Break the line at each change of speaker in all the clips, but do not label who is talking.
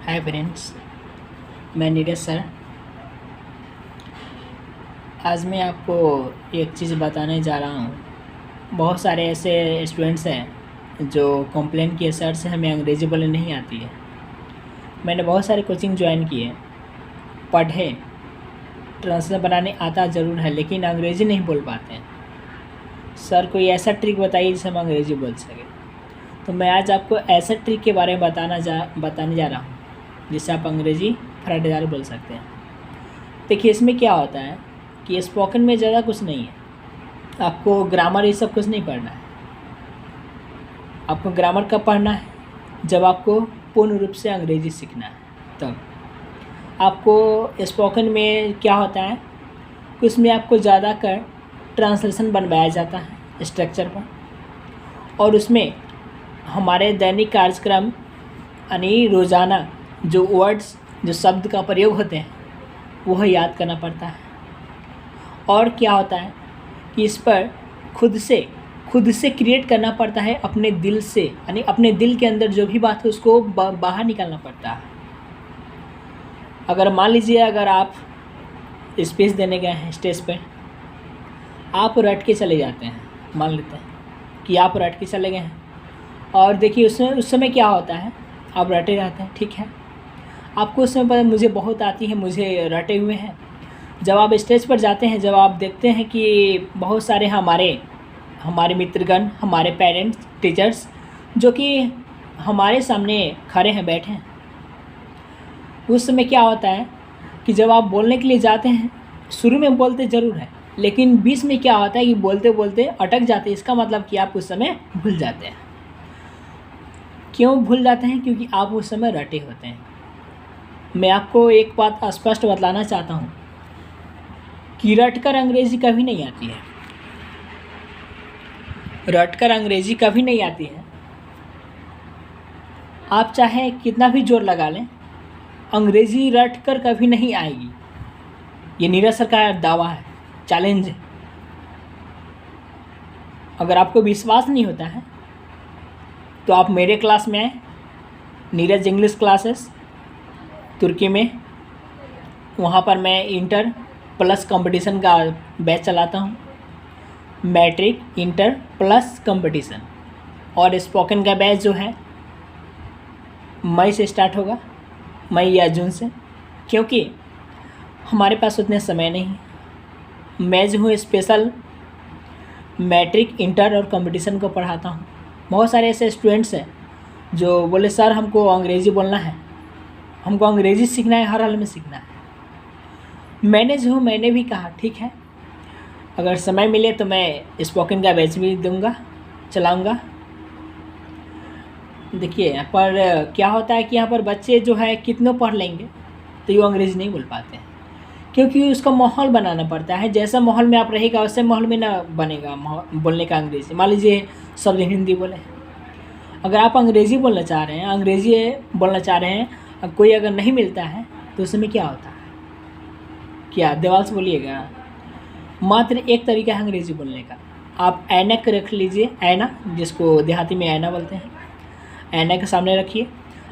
Hi friends, मैं Neeraj sir. आज मैं आपको एक चीज़ बताने जा रहा हूँ। बहुत सारे ऐसे स्टूडेंट्स हैं जो कंप्लेन किए, सर से हमें अंग्रेज़ी बोलने नहीं आती है। मैंने बहुत सारे कोचिंग ज्वाइन किए, पढ़े, ट्रांसलेशन बनाने आता ज़रूर है, लेकिन अंग्रेज़ी नहीं बोल पाते हैं। सर कोई ऐसा ट्रिक बताइए जिससे हम अंग्रेज़ी बोल सकें। तो मैं आज आपको ऐसा ट्रिक के बारे में बताने जा रहा हूँ जिससे आप अंग्रेज़ी फटाफट बोल सकते हैं। देखिए, इसमें क्या होता है कि स्पोकन में ज़्यादा कुछ नहीं है। आपको ग्रामर ये सब कुछ नहीं पढ़ना है। आपको ग्रामर कब पढ़ना है? जब आपको पूर्ण रूप से अंग्रेज़ी सीखना है तब। आपको स्पोकन में क्या होता है कि उसमें आपको ज़्यादा कर ट्रांसलेशन बनवाया जाता है स्ट्रक्चर पर, और उसमें हमारे दैनिक कार्यक्रम यानी रोज़ाना जो वर्ड्स, जो शब्द का प्रयोग होते हैं वह याद करना पड़ता है। और क्या होता है कि इस पर खुद से क्रिएट करना पड़ता है अपने दिल से, यानी अपने दिल के अंदर जो भी बात है उसको बाहर निकालना पड़ता है। अगर मान लीजिए, अगर आप स्पीच देने गए हैं स्टेज पे, आप रट के चले जाते हैं, मान लेते हैं कि आप रट के चले गए हैं, और देखिए उस समय क्या होता है, आप रटे रहते हैं, ठीक है, आपको उस समय पता मुझे बहुत आती है, मुझे रटे हुए हैं। जब आप स्टेज पर जाते हैं, जब आप देखते हैं कि बहुत सारे हमारे मित्रगण, हमारे पेरेंट्स, टीचर्स जो कि हमारे सामने खड़े हैं, बैठे हैं, उस समय क्या होता है कि जब आप बोलने के लिए जाते हैं, शुरू में बोलते ज़रूर हैं, लेकिन बीच में क्या होता है कि बोलते बोलते अटक जाते हैं। इसका मतलब कि आप उस समय भूल जाते हैं। क्यों भूल जाते हैं? क्योंकि आप उस समय रटे होते हैं। मैं आपको एक बात स्पष्ट बताना चाहता हूँ कि रटकर अंग्रेज़ी कभी नहीं आती है। रटकर अंग्रेज़ी कभी नहीं आती है। आप चाहे कितना भी जोर लगा लें, अंग्रेज़ी रटकर कभी नहीं आएगी। ये नीरज सर का दावा है, चैलेंज है। अगर आपको विश्वास नहीं होता है तो आप मेरे क्लास में आए, नीरज इंग्लिश क्लासेस तुर्की में। वहाँ पर मैं इंटर प्लस कंपटीशन का बैच चलाता हूँ, मैट्रिक, इंटर प्लस कंपटीशन। और स्पोकन का बैच जो है मई से स्टार्ट होगा, मई या जून से, क्योंकि हमारे पास उतने समय नहीं है। मैं जो हूँ स्पेशल मैट्रिक, इंटर और कंपटीशन को पढ़ाता हूँ। बहुत सारे ऐसे स्टूडेंट्स हैं जो बोले, सर हमको अंग्रेज़ी बोलना है, हमको अंग्रेज़ी सीखना है, हर हाल में सीखना है। मैंने भी कहा ठीक है, अगर समय मिले तो मैं स्पोकन का बैच भी दूंगा, चलाऊंगा। देखिए, यहाँ पर क्या होता है कि यहाँ पर बच्चे जो है कितनों पढ़ लेंगे तो ये अंग्रेज़ी नहीं बोल पाते हैं, क्योंकि उसका माहौल बनाना पड़ता है। जैसा माहौल में आप रहेगा वैसे माहौल में ना बनेगा बोलने का अंग्रेज़ी। मान लीजिए सब हिंदी बोले, अगर आप अंग्रेज़ी बोलना चाह रहे हैं, कोई अगर नहीं मिलता है तो उसमें क्या होता है, क्या देवाल से बोलिएगा? मात्र एक तरीका है अंग्रेज़ी बोलने का। आप ऐनक रख लीजिए, ऐना, जिसको देहाती में ऐना बोलते हैं, ऐना के सामने रखिए।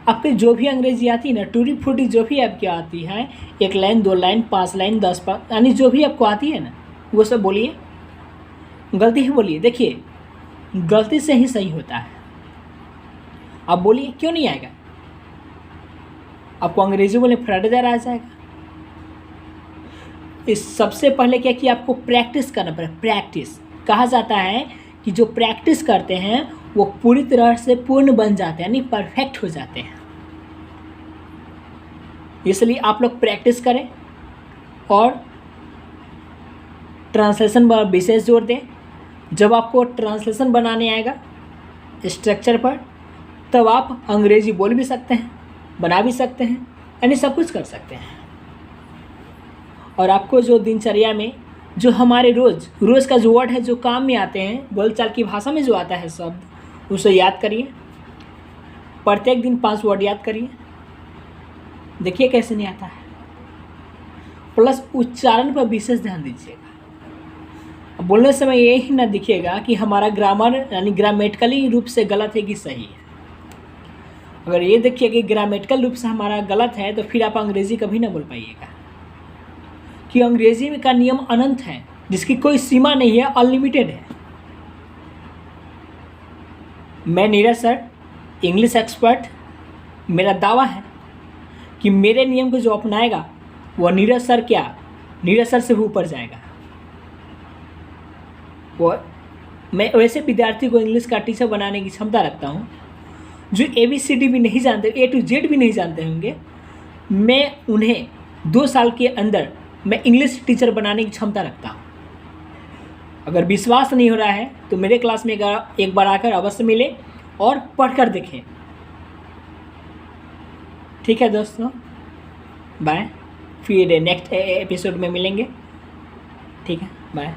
आपको जो भी अंग्रेज़ी आती है ना, टूटी फूटी जो भी आपकी आती है, 1 लाइन, 2 लाइन, 5 लाइन, 10 यानी जो भी आपको आती है ना, वो सब बोलिए, गलती ही बोलिए। देखिए, गलती से ही सही होता है। आप बोलिए, क्यों नहीं आएगा? आपको अंग्रेज़ी बोलने फटाफट आ जाएगा। इस सबसे पहले क्या कि आपको प्रैक्टिस करना पड़ेगा। प्रैक्टिस कहा जाता है कि जो प्रैक्टिस करते हैं वो पूरी तरह से पूर्ण बन जाते हैं, यानी परफेक्ट हो जाते हैं। इसलिए आप लोग प्रैक्टिस करें और ट्रांसलेशन पर विशेष जोर दें। जब आपको ट्रांसलेशन बनाने आएगा स्ट्रक्चर पर, तब आप अंग्रेज़ी बोल भी सकते हैं, बना भी सकते हैं, यानी सब कुछ कर सकते हैं। और आपको जो दिनचर्या में जो हमारे रोज़ का जो वर्ड है, जो काम में आते हैं, बोलचाल की भाषा में जो आता है शब्द, उसे याद करिए। प्रत्येक दिन 5 वर्ड याद करिए। देखिए कैसे नहीं आता है। प्लस उच्चारण पर विशेष ध्यान दीजिएगा। बोलने समय ये ही ना दिखेगा कि हमारा ग्रामर यानी ग्रामेटिकली रूप से गलत है कि सही है। अगर ये देखिए कि ग्रामेटिकल रूप से हमारा गलत है तो फिर आप अंग्रेज़ी कभी ना बोल पाइएगा, कि अंग्रेज़ी में का नियम अनंत है, जिसकी कोई सीमा नहीं है, अनलिमिटेड है। मैं नीरज सर, इंग्लिश एक्सपर्ट, मेरा दावा है कि मेरे नियम को जो अपनाएगा वह नीरज सर से भी ऊपर जाएगा। मैं वैसे विद्यार्थी को इंग्लिश का टीचर बनाने की क्षमता रखता हूँ जो ABCD भी नहीं जानते, A to Z भी नहीं जानते होंगे, मैं उन्हें 2 साल के अंदर मैं इंग्लिश टीचर बनाने की क्षमता रखता हूँ। अगर विश्वास नहीं हो रहा है तो मेरे क्लास में एक बार आकर अवश्य मिले और पढ़कर देखें। ठीक है दोस्तों, बाय, फिर नेक्स्ट एपिसोड में मिलेंगे। ठीक है, बाय।